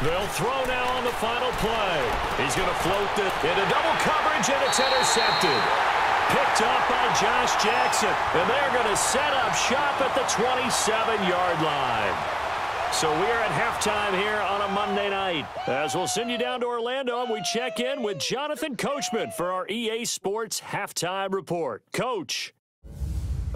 They'll throw now on the final play. He's going to float it into double coverage, and it's intercepted. Picked up by Josh Jackson, and they're going to set up shop at the 27-yard line. So we are at halftime here on a Monday night. As we'll send you down to Orlando, and we check in with Jonathan Coachman for our EA Sports Halftime Report. Coach.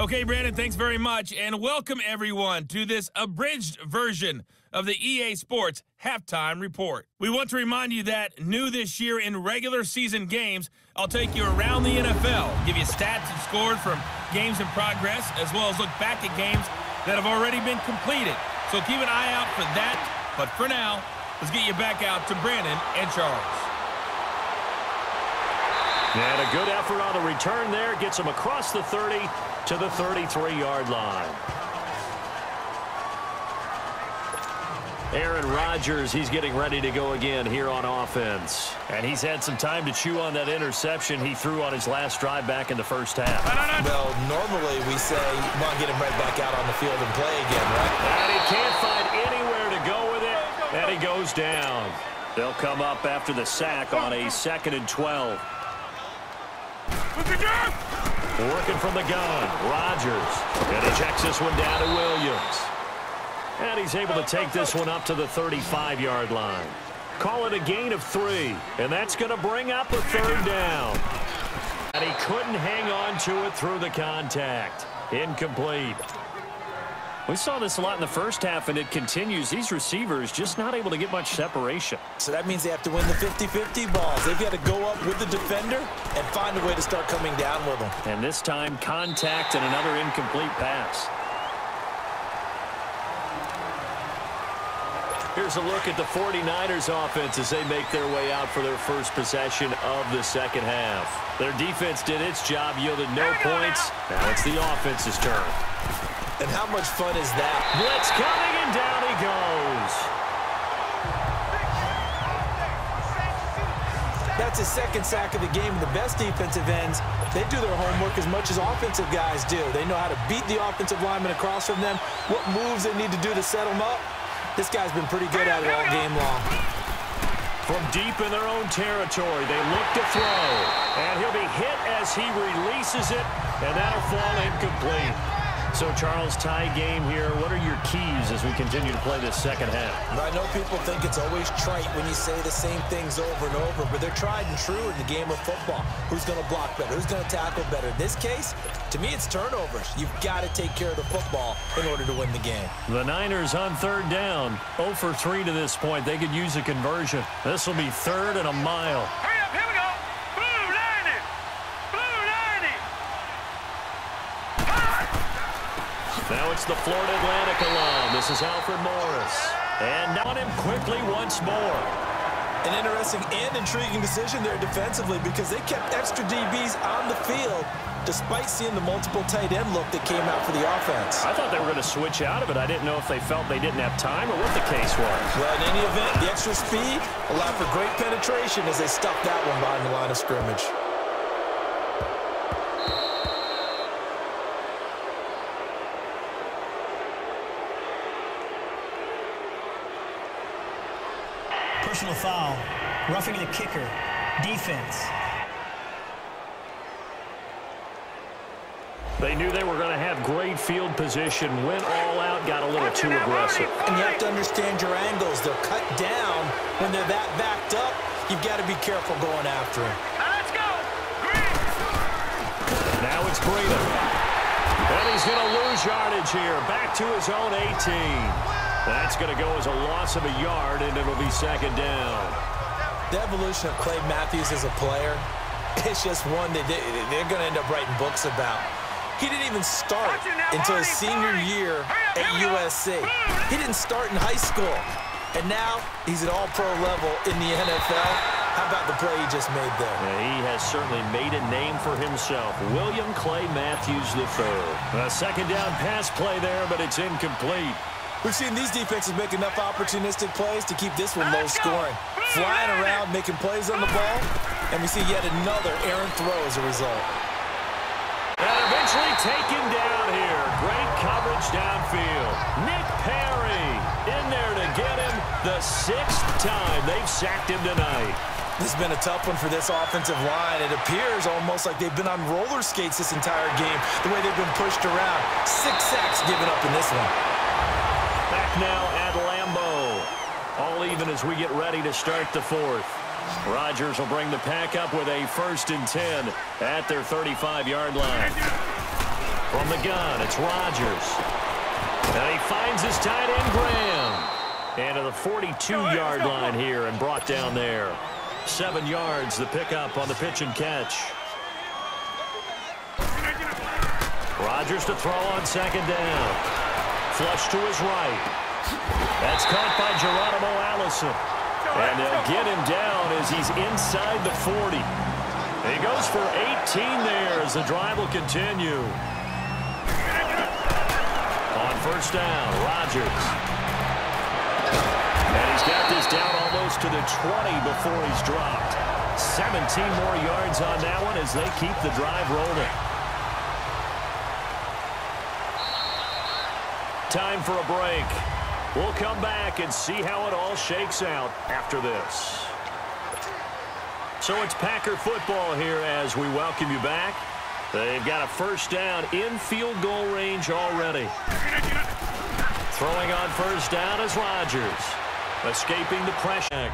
Okay, Brandon, thanks very much, and welcome everyone to this abridged version of the EA Sports Halftime Report. We want to remind you that new this year in regular season games, I'll take you around the NFL, give you stats and scores from games in progress, as well as look back at games that have already been completed. So keep an eye out for that, but for now, let's get you back out to Brandon and Charles. And a good effort on the return there. Gets him across the 30 to the 33-yard line. Aaron Rodgers, he's getting ready to go again here on offense. And he's had some time to chew on that interception he threw on his last drive back in the first half. Well, normally we say, come on, get him right back out on the field and play again, right? And he can't find anywhere to go with it, and he goes down. They'll come up after the sack on a 2nd and 12. Working from the gun, Rodgers. And he checks this one down to Williams. And he's able to take this one up to the 35-yard line. Call it a gain of 3, and that's going to bring up a 3rd down. And he couldn't hang on to it through the contact. Incomplete. We saw this a lot in the first half, and it continues. These receivers just not able to get much separation. So that means they have to win the 50-50 balls. They've got to go up with the defender and find a way to start coming down with them. And this time, contact and another incomplete pass. Here's a look at the 49ers offense as they make their way out for their first possession of the second half. Their defense did its job, yielded no points. Now it's the offense's turn. And how much fun is that? Blitz coming, and down he goes. That's his 2nd sack of the game. The best defensive ends, they do their homework as much as offensive guys do. They know how to beat the offensive lineman across from them, what moves they need to do to set them up. This guy's been pretty good at it all game long. From deep in their own territory, they look to throw. And he'll be hit as he releases it, and that'll fall incomplete. So, Charles, tie game here. What are your keys as we continue to play this second half? I know people think it's always trite when you say the same things over and over, but they're tried and true in the game of football. Who's going to block better? Who's going to tackle better? In this case, to me, it's turnovers. You've got to take care of the football in order to win the game. The Niners on 3rd down. 0 for 3 to this point. They could use a conversion. This will be 3rd and a mile. Hurry up, here we go. Blue 90. Blue 90. Now it's the Florida Atlantic alum. This is Alfred Morris. And on him quickly once more. An interesting and intriguing decision there defensively because they kept extra DBs on the field despite seeing the multiple tight end look that came out for the offense. I thought they were going to switch out of it. I didn't know if they felt they didn't have time or what the case was. Well, in any event, the extra speed allowed for great penetration as they stuffed that one behind the line of scrimmage. Personal foul, roughing the kicker, defense. They knew they were going to have great field position, went all out, got a little too aggressive. And you have to understand your angles. They'll cut down when they're that backed up. You've got to be careful going after him. Let's go. Now it's Green. And he's going to lose yardage here. Back to his own 18. That's going to go as a loss of a yard, and it'll be 2nd down. The evolution of Clay Matthews as a player, it's just one that they're going to end up writing books about. He didn't even start until his senior year at USC. He didn't start in high school. And now he's at all-pro level in the NFL. How about the play he just made there? Yeah, he has certainly made a name for himself. William Clay Matthews III. A 2nd down pass play there, but it's incomplete. We've seen these defenses make enough opportunistic plays to keep this one low scoring. Flying around, making plays on the ball, and we see yet another errant throw as a result. And eventually taken down here. Great coverage downfield. Nick Perry in there to get him. The 6th time they've sacked him tonight. This has been a tough one for this offensive line. It appears almost like they've been on roller skates this entire game, the way they've been pushed around. 6 sacks given up in this one. Back now at Lambeau. All even as we get ready to start the 4th. Rodgers will bring the pack up with a 1st and 10 at their 35-yard line. From the gun, it's Rodgers. And he finds his tight end, Graham. And to the 42-yard line here and brought down there. 7 yards, the pickup on the pitch and catch. Rodgers to throw on 2nd down. Flush to his right. That's caught by Geronimo Allison. And they'll get him down as he's inside the 40. He goes for 18 there as the drive will continue. On 1st down, Rodgers. And he's got this down almost to the 20 before he's dropped. 17 more yards on that one as they keep the drive rolling. Time for a break. We'll come back and see how it all shakes out after this. So it's Packer football here as we welcome you back. They've got a 1st down in field goal range already. Throwing on 1st down is Rodgers. Escaping the pressure.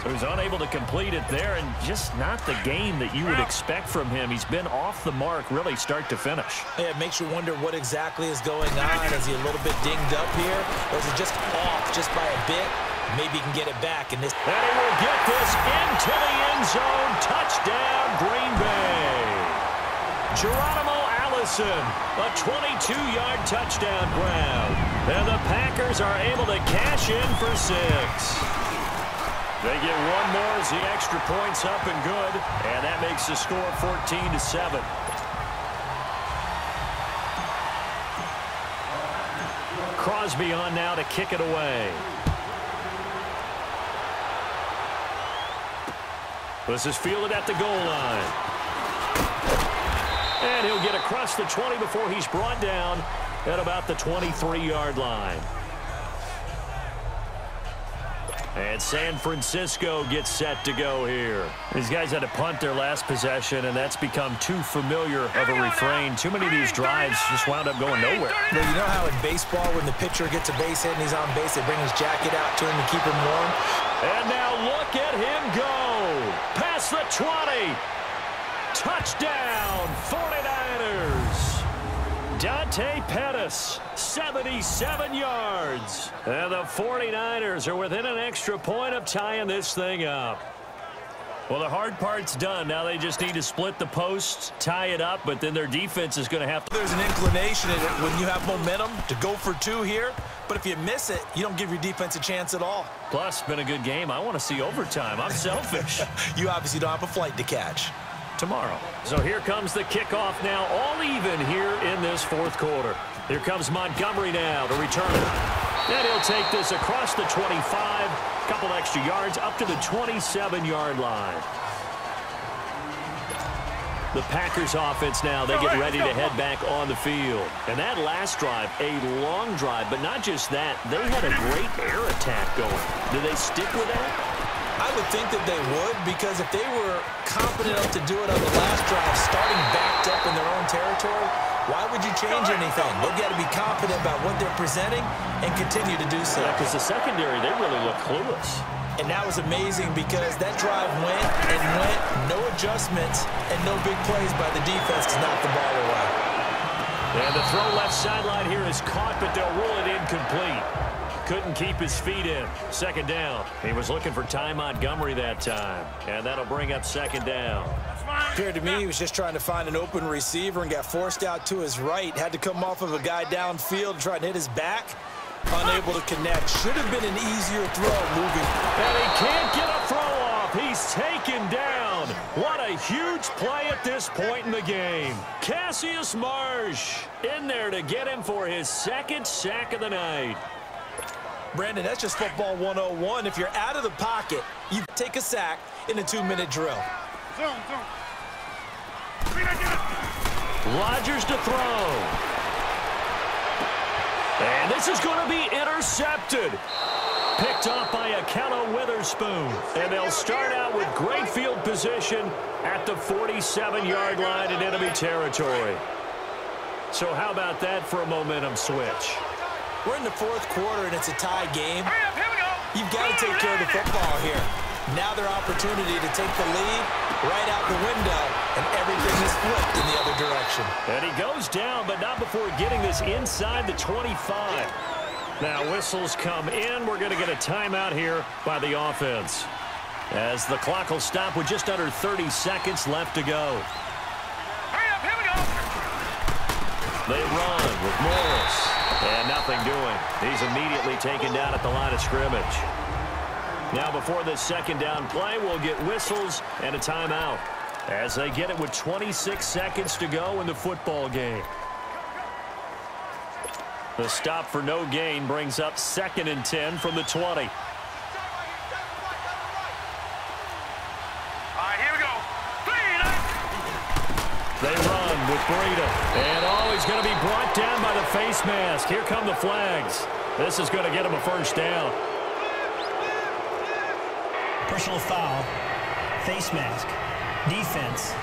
So he's unable to complete it there, and just not the game that you would expect from him. He's been off the mark really start to finish. Yeah, it makes you wonder what exactly is going on. Is he a little bit dinged up here, or is it just off just by a bit? Maybe he can get it back. And he will get this into the end zone. Touchdown, Green Bay. Geronimo Allison, a 22-yard touchdown grab. And the Packers are able to cash in for 6. They get one more as the extra point's up and good. And that makes the score 14-7. Crosby on now to kick it away. This is fielded at the goal line. And he'll get across the 20 before he's brought down at about the 23-yard line. And San Francisco gets set to go here. These guys had to punt their last possession, and that's become too familiar of a refrain. Too many of these drives just wound up going nowhere. Well, you know how in baseball, when the pitcher gets a base hit and he's on base, they bring his jacket out to him to keep him warm? And now look at him go. Past the 20. Touchdown, 49ers. Dante Pettis, 77 yards. And the 49ers are within an extra point of tying this thing up. Well, the hard part's done. Now they just need to split the posts, tie it up, but then their defense is going to have to. There's an inclination in it when you have momentum to go for 2 here. But if you miss it, you don't give your defense a chance at all. Plus, it's been a good game. I want to see overtime. I'm selfish. You obviously don't have a flight to catch. Tomorrow. So here comes the kickoff now, all even here in this 4th quarter. Here comes Montgomery now to return it. And he'll take this across the 25, a couple extra yards up to the 27-yard line. The Packers offense now, they get ready to head back on the field. And that last drive, a long drive, but not just that, they had a great air attack going. Do they stick with that? I would think that they would, because if they were confident enough to do it on the last drive, starting backed up in their own territory, why would you change anything? They've got to be confident about what they're presenting and continue to do so. Yeah, because the secondary, they really look clueless. And that was amazing because that drive went and went, no adjustments, and no big plays by the defense to knock the ball away. And the throw left sideline here is caught, but they'll rule it incomplete. Couldn't keep his feet in. 2nd down. He was looking for Ty Montgomery that time. And that'll bring up 2nd down. Appeared to me he was just trying to find an open receiver and got forced out to his right. Had to come off of a guy downfield, trying to hit his back. Unable to connect. Should have been an easier throw moving. And he can't get a throw off. He's taken down. What a huge play at this point in the game. Cassius Marsh in there to get him for his 2nd sack of the night. Brandon, that's just football 101. If you're out of the pocket, you take a sack in a 2-minute drill. Rodgers to throw. And this is going to be intercepted. Picked off by Akello Witherspoon. And they'll start out with great field position at the 47-yard line in enemy territory. So how about that for a momentum switch? We're in the fourth quarter, and it's a tie game. You've got to take care of the football here. Now their opportunity to take the lead right out the window, and everything is flipped in the other direction. And he goes down, but not before getting this inside the 25. Now whistles come in. We're going to get a timeout here by the offense, as the clock will stop with just under 30 seconds left to go. They run with Morris, and nothing doing. He's immediately taken down at the line of scrimmage. Now before this second down play, we'll get whistles and a timeout as they get it with 26 seconds to go in the football game. The stop for no gain brings up 2nd and 10 from the 20. They run with Breida. And he's going to be brought down by the face mask. Here come the flags. This is going to get him a first down. Personal foul, face mask, defense.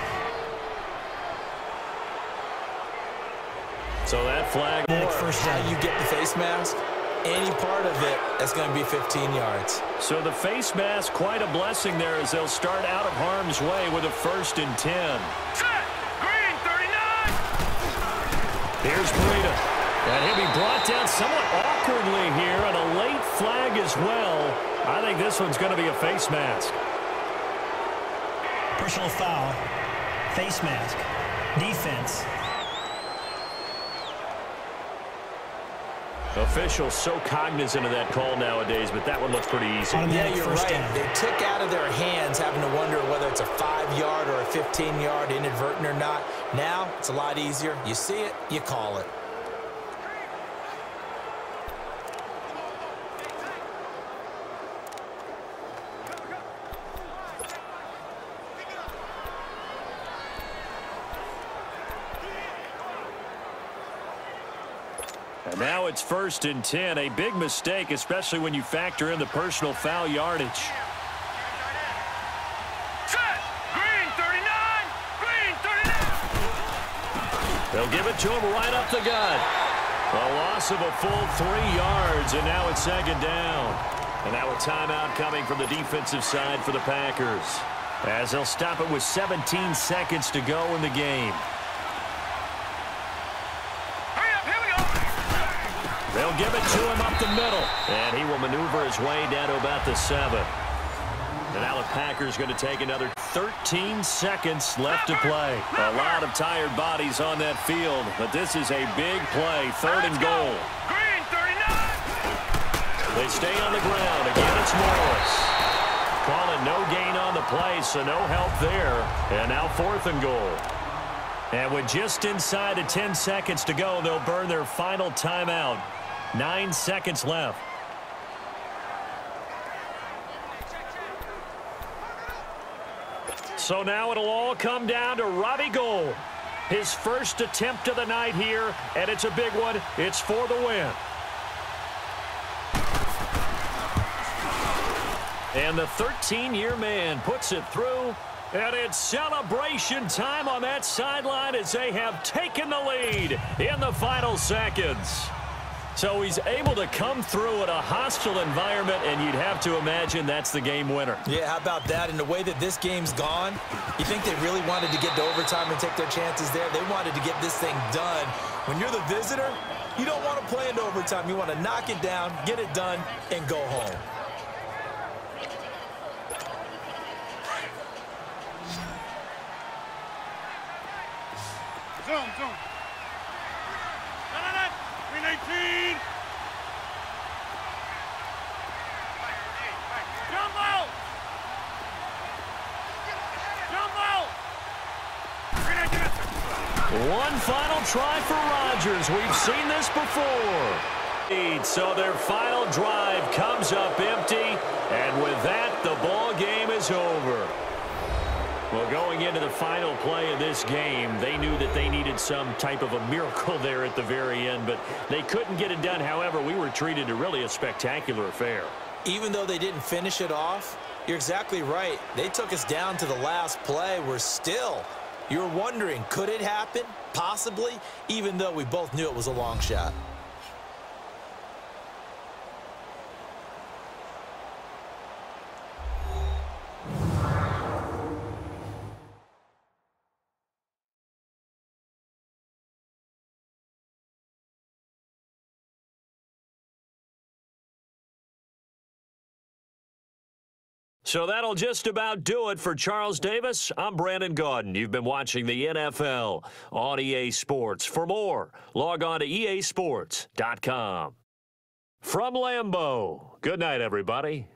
So that flag. First down. How you get the face mask? Any part of it, that's going to be 15 yards. So the face mask, quite a blessing there as they'll start out of harm's way with a 1st and 10. Set! Green, 39! Here's Breida. And he'll be brought down somewhat awkwardly here, and a late flag as well. I think this one's going to be a face mask. Personal foul, face mask, defense. Officials so cognizant of that call nowadays, but that one looks pretty easy. Yeah, you're right. They took out of their hands having to wonder whether it's a 5-yard or a 15-yard inadvertent or not. Now, it's a lot easier. You see it, you call it. And now it's 1st and 10. A big mistake, especially when you factor in the personal foul yardage. Set! Green, 39! Green, 39! They'll give it to him right up the gut. A loss of a full 3 yards, and now it's 2nd down. And now a timeout coming from the defensive side for the Packers, as they'll stop it with 17 seconds to go in the game. They'll give it to him up the middle, and he will maneuver his way down to about the 7. And now the Packers going to take another 13 seconds left to play. A lot of tired bodies on that field, but this is a big play, 3rd and goal. Green, 39! They stay on the ground. Again, it's Morris. Calling no gain on the play, so no help there. And now 4th and goal. And with just inside of 10 seconds to go, they'll burn their final timeout. 9 seconds left. So now it'll all come down to Robbie Gould. His first attempt of the night here, and it's a big one. It's for the win. And the 13-year man puts it through. And it's celebration time on that sideline as they have taken the lead in the final seconds. So he's able to come through in a hostile environment, and you'd have to imagine that's the game winner. Yeah, how about that? In the way that this game's gone, you think they really wanted to get to overtime and take their chances there? They wanted to get this thing done. When you're the visitor, you don't want to play into overtime. You want to knock it down, get it done, and go home. Zoom. Green 18! Jumbo! One final try for Rodgers. We've seen this before. So their final drive comes up empty, and with that, the ball game is over. Well, going into the final play of this game, they knew that they needed some type of a miracle there at the very end, but they couldn't get it done. However, we were treated to really a spectacular affair. Even though they didn't finish it off, you're exactly right. They took us down to the last play. You're wondering, could it happen? Possibly, even though we both knew it was a long shot. So that'll just about do it for Charles Davis. I'm Brandon Gaudin. You've been watching the NFL on EA Sports. For more, log on to easports.com. From Lambeau, good night, everybody.